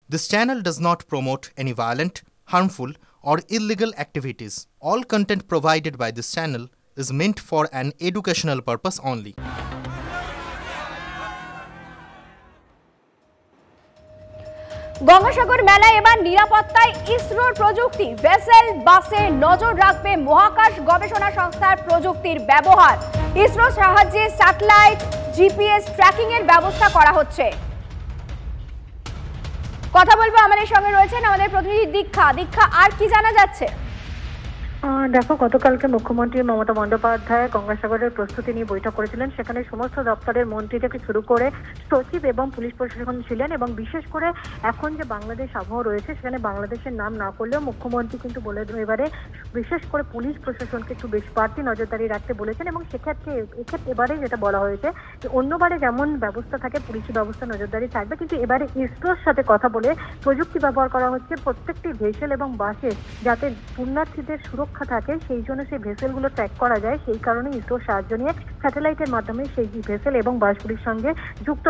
This channel does not promote any violent, harmful, or illegal activities. All content provided by this channel is meant for an educational purpose only. Gangasagar মেলায় এবার নিরাপত্তায় ইসরোর প্রযুক্তি। Vessel বাসে নজর রাখবে মহাকাশ গবেষণা সংস্থার প্রযুক্তির ব্যবহার। ইসরোর সাহায্যে স্যাটেলাইট জিপিএস ট্র্যাকিং এর ব্যবস্থা করা হচ্ছে। কথা বলবো, আমাদের সঙ্গে রয়েছেন আমাদের প্রতিনিধি দীক্ষা। আর কি জানা যাচ্ছে? দেখো, গতকালকে মুখ্যমন্ত্রী মমতা বন্দ্যোপাধ্যায় গঙ্গাসাগরের প্রস্তুতি নিয়ে বৈঠক করেছিলেন। সেখানে সমস্ত দপ্তরের মন্ত্রী থেকে শুরু করে সচিব এবং পুলিশ প্রশাসন ছিলেন, এবং বিশেষ করে এখন যে বাংলাদেশ আবহাওয়া রয়েছে সেখানে বাংলাদেশের নাম না করলেও মুখ্যমন্ত্রী কিন্তু বলে এবারে বিশেষ করে পুলিশ প্রশাসনকে একটু বেশ বাড়তি নজরদারি রাখতে বলেছেন। এবং সেক্ষেত্রে এবারে যেটা বলা হয়েছে যে অন্যবারে যেমন ব্যবস্থা থাকে পুলিশি ব্যবস্থা নজরদারি থাকবে, কিন্তু এবারে ইসরোর সাথে কথা বলে প্রযুক্তি ব্যবহার করা হচ্ছে প্রত্যেকটি ভেসেল এবং বাসে যাতে পুণ্যার্থীদের সুরক্ষা থাকে সেই জন্য সেই ভেসেলগুলো ট্র্যাক করা যায়। সেই কারণে ইসরোর সাহায্য নিয়ে স্যাটেলাইটের মাধ্যমে সেই ভেসেল এবং বাসগুলির সঙ্গে যুক্ত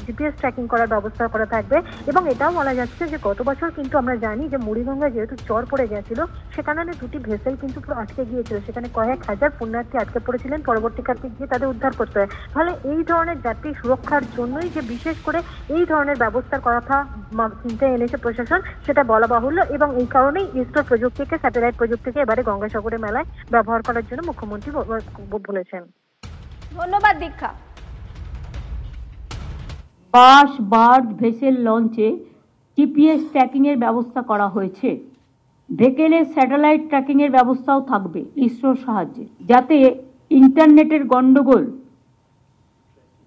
জিপিএস ট্র্যাকিং করার ব্যবস্থা করা থাকবে। এবং এটাও বলা যাচ্ছে যে গত বছর কিন্তু আমরা জানি যে মুড়িগঙ্গা যেহেতু চর পড়ে গেছিল সে কারণে দুটি ভেসেল কিন্তু পুরো আটকে গিয়েছিল, সেখানে কয়েক হাজার পুণ্যার্থী আটকে পড়েছিলেন, পরবর্তীকালে গিয়ে তাদের উদ্ধার করতে হয়। ফলে এই ধরনের যাত্রী সুরক্ষার জন্যই যে বিশেষ করে এই ধরনের ব্যবস্থার কথা চিন্তায় এনেছে প্রশাসন সেটা বলা বাহুল্য। এবং এই কারণেই ইসরো প্রযুক্তিকে স্যাটেলাইট প্রযুক্তিকে এবারে গঙ্গাসাগরের মেলায় ব্যবহার করার জন্য মুখ্যমন্ত্রী বলেছেন। ধন্যবাদ দীক্ষা। বাস, বার্ড, ভেসেল লঞ্চে জিপিএস ট্র্যাকিং এর ব্যবস্থা করা হয়েছে। ভেকেলে স্যাটেলাইট ট্র্যাকিং এর ব্যবস্থাও থাকবে ইসরোর সাহায্যে, যাতে ইন্টারনেটের গন্ডগোল,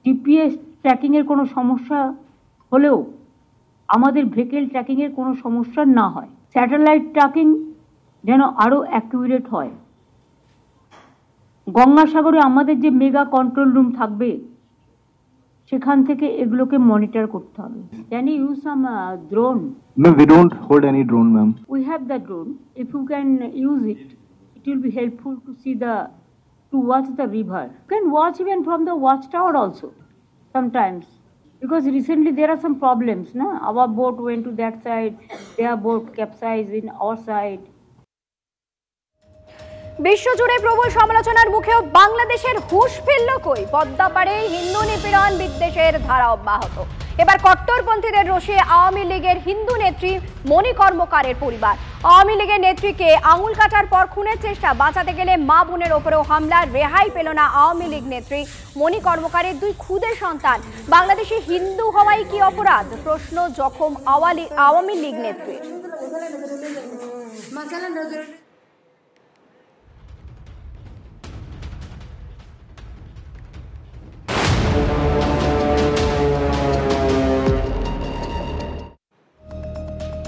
জিপিএস ট্র্যাকিং এর কোনো সমস্যা হলেও আমাদের ভেকেল ট্র্যাকিং এর কোনো সমস্যা না হয়। স্যাটেলাইট ট্র্যাকিং যেন আরো অ্যাকুরেট হয়। গঙ্গাসাগরে আমাদের যে মেগা কন্ট্রোল রুম থাকবে সেখান থেকে এগুলোকে মনিটর করতে হবে। Can you use some drone? Ma'am, we don't hold any drone, ma'am. We have the drone. If you can use it, it will be helpful to see to watch the river. You can watch even from the watchtower also sometimes. Because recently there are some problems, no? Our boat went to that side, their boat capsized in our side. বিশ্বজুড়ে প্রবল সমালোচনার মুখেও বাংলাদেশের হুঁশ ফিরল কই? পদ্মাপাড়ে হিন্দু নিপীড়ন বিদ্বেষের ধারা অব্যাহত। এবার কট্টরপন্থীদের রোষে আওয়ামী লীগের হিন্দু নেত্রী মণি কর্মকারের পরিবার। আওয়ামী লীগের নেত্রীকে আঙুল কাটার পর খুনের চেষ্টা, বাঁচাতে গেলে মা বোনের ওপরেও হামলা, রেহাই পেল না আওয়ামী লীগ নেত্রী মণি কর্মকারের দুই খুদে সন্তান। বাংলাদেশে হিন্দু হওয়াই কি অপরাধ? প্রশ্ন জখম আওয়ামী লীগ নেত্রীর।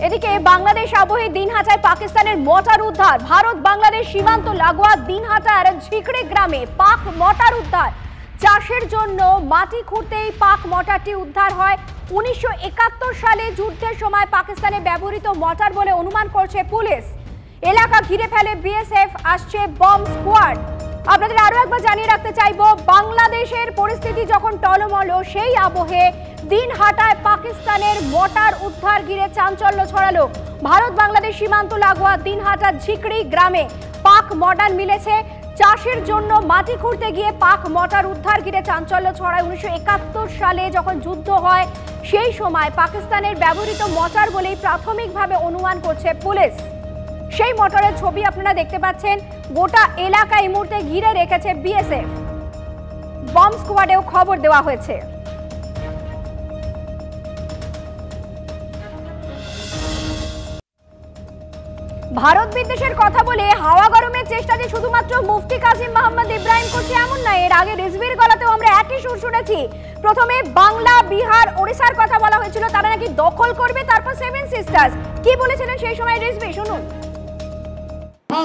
এদিকে বাংলাদেশ আবহে দিনহাটায় পাকিস্তানের মর্টার উদ্ধার। ভারত বাংলাদেশ সীমান্ত লাগোয়া দিনহাটার ঝিকড়ে গ্রামে পাক মর্টার উদ্ধার। চাষের জন্য মাটি খুঁড়তেই পাক মর্টারটি উদ্ধার হয়। 1971 সালে যুদ্ধের সময় পাকিস্তানে ব্যবহৃত মর্টার বলে অনুমান করছে পুলিশ। এলাকা ঘিরে ফেলে বিএসএফ, আসছে বম্ব স্কোয়াড। আপনাদের আরো একবার জানিয়ে রাখতে চাইবো, বাংলাদেশের পরিস্থিতি যখন টলমল, সেই আবহে দিনহাটায় পাকিস্তানের মর্টার উদ্ধার ঘিরে চাঞ্চল্য ছড়ালো। ভারত বাংলাদেশ সীমান্ত লাগোয়া দিনহাটার ঝিকড়ি গ্রামে পাক মর্টার মিলেছে। চাষের জন্য মাটি খুঁড়তে গিয়ে পাক মর্টার উদ্ধার ঘিরে চাঞ্চল্য ছড়ায়। 1971 সালে যখন যুদ্ধ হয় সেই সময় পাকিস্তানের ব্যবহৃত মর্টার বলেই প্রাথমিকভাবে অনুমান করছে পুলিশ। সেই মর্টারের ছবি আপনারা দেখতে পাচ্ছেন। গোটা এলাকা এই মুহূর্তে ঘিরে রেখেছে বিএসএফ। বম্ব স্কোয়াডেও খবর দেওয়া হয়েছে। ভারত বিদ্বেষের কথা বলে হাওয়া গরমের চেষ্টা যে শুধুমাত্র মুফতি কাসিম মোহাম্মদ ইব্রাহিম করছে এমন নয়। এর আগে রিজভির গলাতেও আমরা একই সুর শুনেছি। প্রথমে বাংলা, বিহার, ওড়িশার কথা বলা হয়েছিল, তারা নাকি দখল করবে। তারপর সেভেন সিস্টার্স কি বলেছিলেন সেই সময় রিজভি, শুনুন।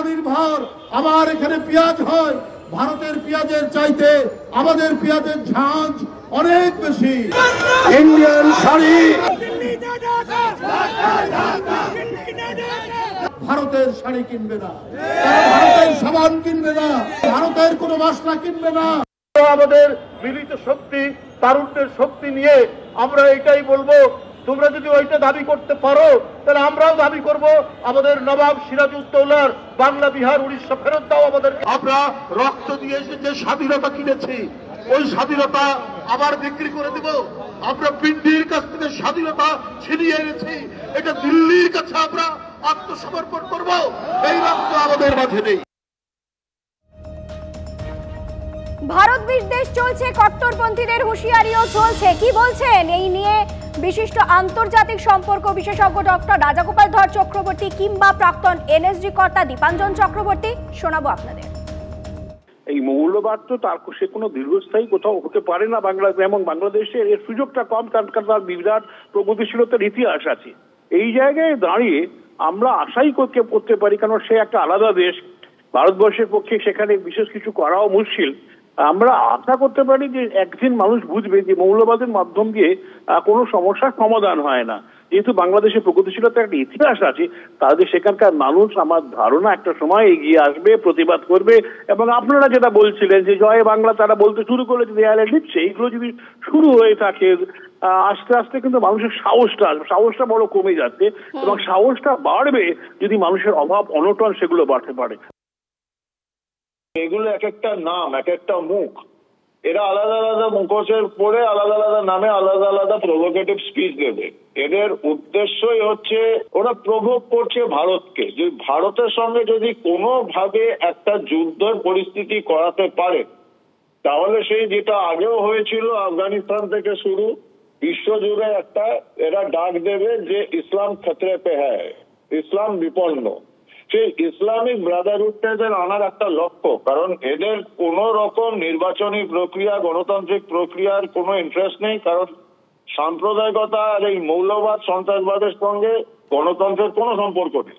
নির্ভর আমার এখানে পেঁয়াজ হয়, ভারতের পেঁয়াজের চাইতে আমাদের পেঁয়াজের ঝাঁজ অনেক বেশি। ইন্ডিয়ান শাড়ি ভারতের শাড়ি কিনবে না, ভারতের সাবান কিনবে না, ভারতের কোনো মশলা কিনবে না। আমাদের মিলিত শক্তি, তারুণ্যের শক্তি নিয়ে আমরা এটাই বলবো তোমরা যদি ওইটা দাবি করতে পারো তাহলে আমরাও দাবি করব আমাদের নবাব সিরাজউদ্দৌলার বাংলা বিহার উড়িষ্যা ফেরত দাও আমাদের। আমরা রক্ত দিয়ে যে স্বাধীনতা কিনেছি ওই স্বাধীনতা আবার বিক্রি করে দেব? আমরা পিন্ডির কাছ থেকে স্বাধীনতা ছিনিয়ে এনেছি, এটা দিল্লির কাছে আমরা আত্মসমর্পণ করব? এই রক্ত আমাদের মাঝে নেই। ভারত বিদ্বেষ চলছে, কট্টরপন্থীদের হুঁশিয়ারিও চলছে। কি বলছেন এই নিয়ে বিশিষ্ট আন্তর্জাতিক সম্পর্ক বিশেষজ্ঞ ডক্টর রাজাগোপাল ধর চক্রবর্তী কিংবা প্রাক্তন এনএসজি কর্তা দীপাঞ্জন চক্রবর্তী? শোনাবো আপনাদের। এই মৌলবাদ তো তার সে কোনো দীর্ঘস্থায়ী কোথাও হতে পারে না বাংলাদেশ, এবং বাংলাদেশে এর সুযোগটা কম, কারণ তার বিরাট প্রগতিশীলতার ইতিহাস আছে। এই জায়গায় দাঁড়িয়ে আমরা আশাই করতে পারি, কারণ সে একটা আলাদা দেশ, ভারতবর্ষের পক্ষে সেখানে বিশেষ কিছু করাও মুশকিল। আমরা আশা করতে পারি যে একদিন মানুষ বুঝবে যে মৌলবাদের মাধ্যম দিয়ে কোনো সমস্যার সমাধান হয় না। যেহেতু বাংলাদেশের প্রগতিশীলতার একটা ইতিহাস আছে, তাদের সেখানকার মানুষ আমার ধারণা একটা সময় এগিয়ে আসবে, প্রতিবাদ করবে। এবং আপনারা যেটা বলছিলেন যে জয় বাংলা তারা বলতে শুরু করলে যে দেয়ালে লিখছে, এইগুলো যদি শুরু হয়ে থাকে আস্তে আস্তে কিন্তু মানুষের সাহসটা বড় কমে যাচ্ছে, এবং সাহসটা বাড়বে যদি মানুষের অভাব অনটন সেগুলো বাড়তে পারে। এগুলো এক একটা নাম, এক একটা মুখ, এরা আলাদা আলাদা মুখোশের পরে আলাদা আলাদা নামে আলাদা আলাদা প্রভোকেটিভ স্পিচ দেবে। এদের উদ্দেশ্যই হচ্ছে ওরা প্রভোগ করছে ভারতকে, যে ভারতের সঙ্গে যদি কোনোভাবে একটা যুদ্ধের পরিস্থিতি করাতে পারে তাহলে সেই যেটা আগেও হয়েছিল আফগানিস্তান থেকে শুরু বিশ্বজুড়ে একটা এরা ডাক দেবে যে ইসলাম খতরে পে হ্যায়, ইসলাম বিপন্ন। সেই ইসলামিক ব্রাদারহুডটা এদের আনার একটা লক্ষ্য, কারণ এদের কোন রকম নির্বাচনী প্রক্রিয়া গণতান্ত্রিক প্রক্রিয়ার কোনো ইন্টারেস্ট নেই, কারণ সাম্প্রদায়িকতা আর এই মৌলবাদ সন্ত্রাসবাদের সঙ্গে গণতন্ত্রের কোনো সম্পর্ক নেই।